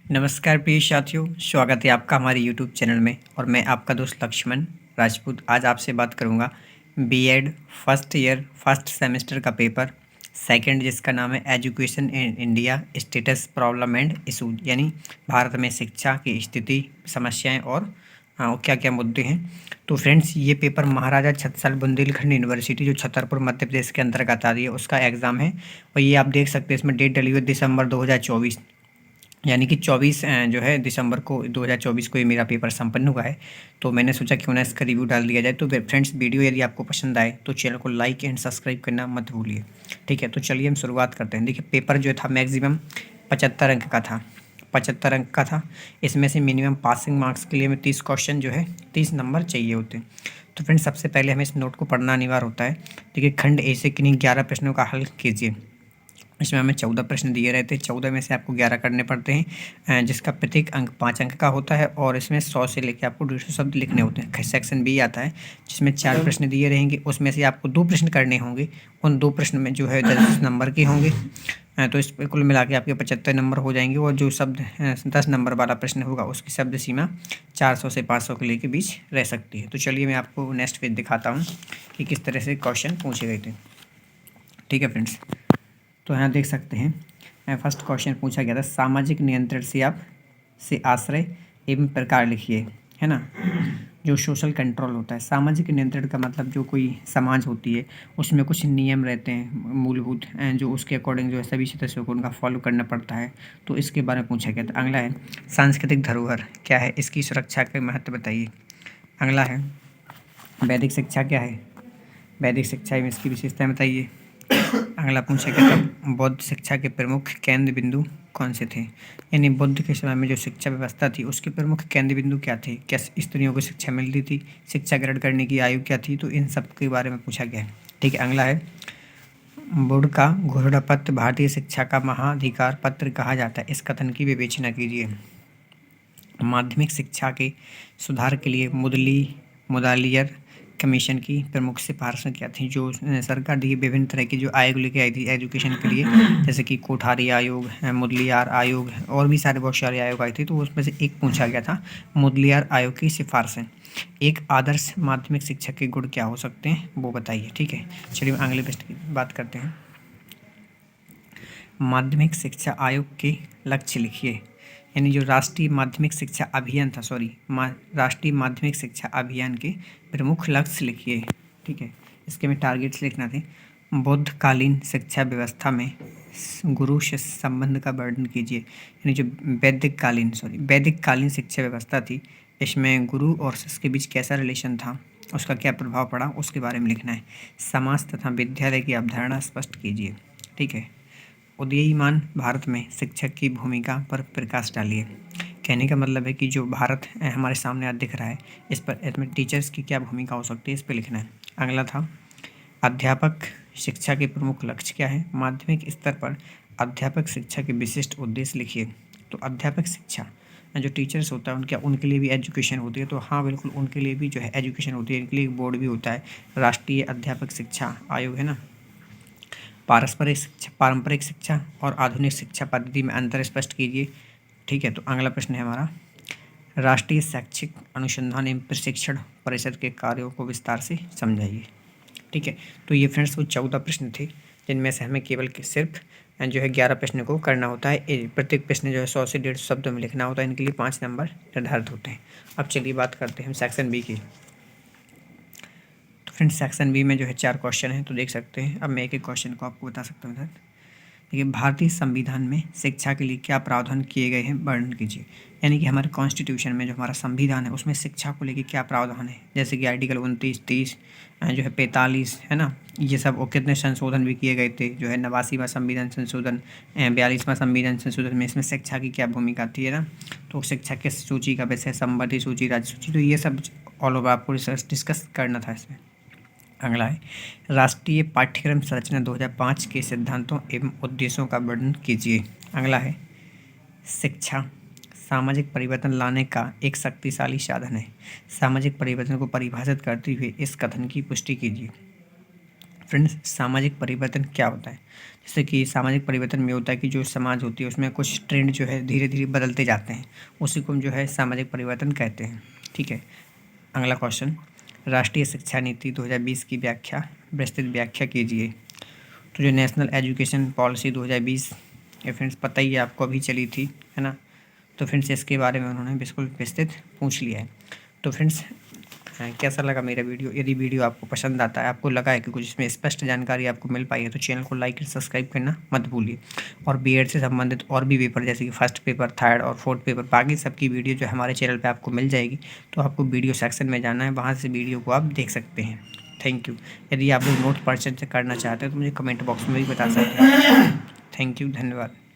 नमस्कार प्रिय साथियों, स्वागत है आपका हमारे यूट्यूब चैनल में। और मैं आपका दोस्त लक्ष्मण राजपूत आज आपसे बात करूंगा B Ed first year first semester का पेपर सेकंड, जिसका नाम है education in India status problem and issues, यानी भारत में शिक्षा की स्थिति, समस्याएं और क्या क्या मुद्दे हैं। तो फ्रेंड्स, ये पेपर महाराजा छत्रसाल बुंदेलखंड यूनिवर्सिटी जो छतरपुर मध्य प्रदेश के अंतर्गत आ रही है उसका एग्ज़ाम है। और ये आप देख सकते हैं, इसमें डेट डली हुई दिसंबर 2024, यानी कि 24 जो है दिसंबर को 2024 को ये मेरा पेपर संपन्न हुआ है। तो मैंने सोचा क्यों ना इसका रिव्यू डाल दिया जाए। तो फ्रेंड्स, वीडियो यदि आपको पसंद आए तो चैनल को लाइक एंड सब्सक्राइब करना मत भूलिए। ठीक है, तो चलिए हम शुरुआत करते हैं। देखिए, पेपर जो था मैक्सिमम 75 अंक का था, 75 अंक का था। इसमें से मिनिमम पासिंग मार्क्स के लिए हमें 30 क्वेश्चन जो है 30 नंबर चाहिए होते हैं। तो फ्रेंड्स, सबसे पहले हमें इस नोट को पढ़ना अनिवार्य होता है। देखिए, खंड ए से किन्हीं 11 प्रश्नों का हल कीजिए। इसमें हमें 14 प्रश्न दिए रहते हैं, 14 में से आपको 11 करने पड़ते हैं, जिसका प्रत्येक अंक 5 अंक का होता है। और इसमें 100 से लेकर आपको 150 शब्द लिखने होते हैं। सेक्शन बी आता है जिसमें 4 प्रश्न दिए रहेंगे, उसमें से आपको 2 प्रश्न करने होंगे। उन 2 प्रश्न में जो है 10 नंबर के होंगे। तो इस कुल मिला के आपके 75 नंबर हो जाएंगे। और जो शब्द 10 नंबर वाला प्रश्न होगा उसकी शब्द सीमा 400 से 500 के लिए के बीच रह सकती है। तो चलिए मैं आपको नेक्स्ट पेज दिखाता हूँ कि किस तरह से क्वेश्चन पूछे गए थे। ठीक है फ्रेंड्स, तो यहाँ देख सकते हैं फर्स्ट क्वेश्चन पूछा गया था, सामाजिक नियंत्रण से आश्रय एवं प्रकार लिखिए, है ना। जो सोशल कंट्रोल होता है, सामाजिक नियंत्रण का मतलब जो कोई समाज होती है उसमें कुछ नियम रहते हैं मूलभूत, जो उसके अकॉर्डिंग जो है सभी सदस्यों को उनका फॉलो करना पड़ता है। तो इसके बारे में पूछा गया था। अगला है सांस्कृतिक धरोहर क्या है, इसकी सुरक्षा का महत्व बताइए। अगला है वैदिक शिक्षा क्या है, वैदिक शिक्षा में इसकी विशेषताएं बताइए। अगला पूछा गया था बौद्ध शिक्षा के प्रमुख केंद्र बिंदु कौन से थे, यानी बुद्ध के समय में जो शिक्षा व्यवस्था थी उसके प्रमुख केंद्र बिंदु क्या थे, क्या स्त्रियों को शिक्षा मिलती थी, शिक्षा ग्रहण करने की आयु क्या थी। तो इन सब के बारे में पूछा गया है। ठीक है, अगला है बोर्ड का घोषणा पत्र भारतीय शिक्षा का महाधिकार पत्र कहा जाता है, इस कथन की विवेचना कीजिए। माध्यमिक शिक्षा के सुधार के लिए मुदालियर कमीशन की प्रमुख सिफारिशें क्या थी। जो सरकार दी विभिन्न तरह की जो आयोग लेके आई थी एजुकेशन के लिए, जैसे कि कोठारी आयोग, मुदलियार आयोग और भी सारे बहुत सारे आयोग आए थे। तो उसमें से एक पूछा गया था मुदलियार आयोग की सिफारिशें। एक आदर्श माध्यमिक शिक्षक के गुण क्या हो सकते हैं वो बताइए। ठीक है, चलिए अगले प्रश्न की बात करते हैं। माध्यमिक शिक्षा आयोग के लक्ष्य लिखिए, यानी जो राष्ट्रीय माध्यमिक शिक्षा अभियान था, राष्ट्रीय माध्यमिक शिक्षा अभियान के प्रमुख लक्ष्य लिखिए। ठीक है, इसके में टारगेट्स लिखना थे। बौद्धकालीन शिक्षा व्यवस्था में गुरु शिष्य संबंध का वर्णन कीजिए, यानी जो वैदिक कालीन शिक्षा व्यवस्था थी इसमें गुरु और शिष्य के बीच कैसा रिलेशन था, उसका क्या प्रभाव पड़ा, उसके बारे में लिखना है। समाज तथा विद्यालय की अवधारणा स्पष्ट कीजिए। ठीक है, उदीयमान भारत में शिक्षक की भूमिका पर प्रकाश डालिए। कहने का मतलब है कि जो भारत हमारे सामने आज दिख रहा है इस पर, इसमें टीचर्स की क्या भूमिका हो सकती है, इस पर लिखना है। अगला था अध्यापक शिक्षा के प्रमुख लक्ष्य क्या है। माध्यमिक स्तर पर अध्यापक शिक्षा के विशिष्ट उद्देश्य लिखिए। तो अध्यापक शिक्षा जो टीचर्स होता है उनके लिए भी एजुकेशन होती है। तो हाँ बिल्कुल, उनके लिए भी जो है एजुकेशन होती है। इनके लिए एक बोर्ड भी होता है, राष्ट्रीय अध्यापक शिक्षा आयोग, है ना। पारंपरिक शिक्षा और आधुनिक शिक्षा पद्धति में अंतर स्पष्ट कीजिए। ठीक है, तो अगला प्रश्न है हमारा राष्ट्रीय शैक्षिक अनुसंधान एवं प्रशिक्षण परिषद के कार्यों को विस्तार से समझाइए। ठीक है, तो ये फ्रेंड्स वो 14 प्रश्न थे जिनमें से हमें केवल सिर्फ जो है 11 प्रश्न को करना होता है। प्रत्येक प्रश्न जो है 100 से 150 शब्दों में लिखना होता है। इनके लिए 5 नंबर निर्धारित होते हैं। अब चलिए बात करते हैं हम सेक्शन बी की। तो फ्रेंड्स, सेक्शन बी में जो है 4 क्वेश्चन हैं, तो देख सकते हैं। अब मैं एक एक क्वेश्चन को आपको बता सकता हूँ सर। देखिए, भारतीय संविधान में शिक्षा के लिए क्या प्रावधान किए गए हैं वर्णन कीजिए, यानी कि हमारे कॉन्स्टिट्यूशन में जो हमारा संविधान है उसमें शिक्षा को लेकर क्या प्रावधान है। जैसे कि आर्टिकल 29, 30 जो है 45, है ना, ये सब। और कितने संशोधन भी किए गए थे, जो है 89वां संविधान संशोधन, 42वां संविधान संशोधन में इसमें शिक्षा की क्या भूमिका थी, है ना। तो शिक्षा किस सूची का विषय, संबंधित सूची, राज्य सूची, तो ये सब ऑल ओवर आपको डिस्कस करना था इसमें। अगला है राष्ट्रीय पाठ्यक्रम संरचना 2005 के सिद्धांतों एवं उद्देश्यों का वर्णन कीजिए। अगला है शिक्षा सामाजिक परिवर्तन लाने का एक शक्तिशाली साधन है। सामाजिक परिवर्तन को परिभाषित करते हुए इस कथन की पुष्टि कीजिए। फ्रेंड्स, सामाजिक परिवर्तन क्या होता है। जैसे कि सामाजिक परिवर्तन में होता है कि जो समाज होती है उसमें कुछ ट्रेंड जो है धीरे धीरे बदलते जाते हैं, उसी को हम जो है सामाजिक परिवर्तन कहते हैं। ठीक है। अगला क्वेश्चन, राष्ट्रीय शिक्षा नीति 2020 की व्याख्या, विस्तृत व्याख्या कीजिए। तो जो नेशनल एजुकेशन पॉलिसी 2020, ये फ्रेंड्स पता ही है आपको, अभी चली थी, है ना। तो फ्रेंड्स इसके बारे में उन्होंने बिल्कुल विस्तृत पूछ लिया है। तो फ्रेंड्स कैसा लगा मेरा वीडियो? यदि वीडियो आपको पसंद आता है, आपको लगा है कि कुछ इसमें स्पष्ट जानकारी आपको मिल पाई है, तो चैनल को लाइक और सब्सक्राइब करना मत भूलिए। और बीएड से संबंधित और भी पेपर जैसे कि फर्स्ट पेपर, थर्ड और फोर्थ पेपर, बाकी सबकी वीडियो जो हमारे चैनल पे आपको मिल जाएगी। तो आपको वीडियो सेक्शन में जाना है, वहाँ से वीडियो को आप देख सकते हैं। Thank you. यदि आप लोग नोट परचेज करना चाहते हैं तो मुझे कमेंट बॉक्स में भी बता सकते हैं। थैंक यू, धन्यवाद।